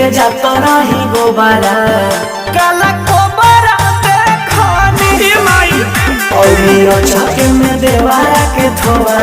लेके जाता रही गोबारा काला कोबारा देखनी माई और छके में देवारा के थोड़ा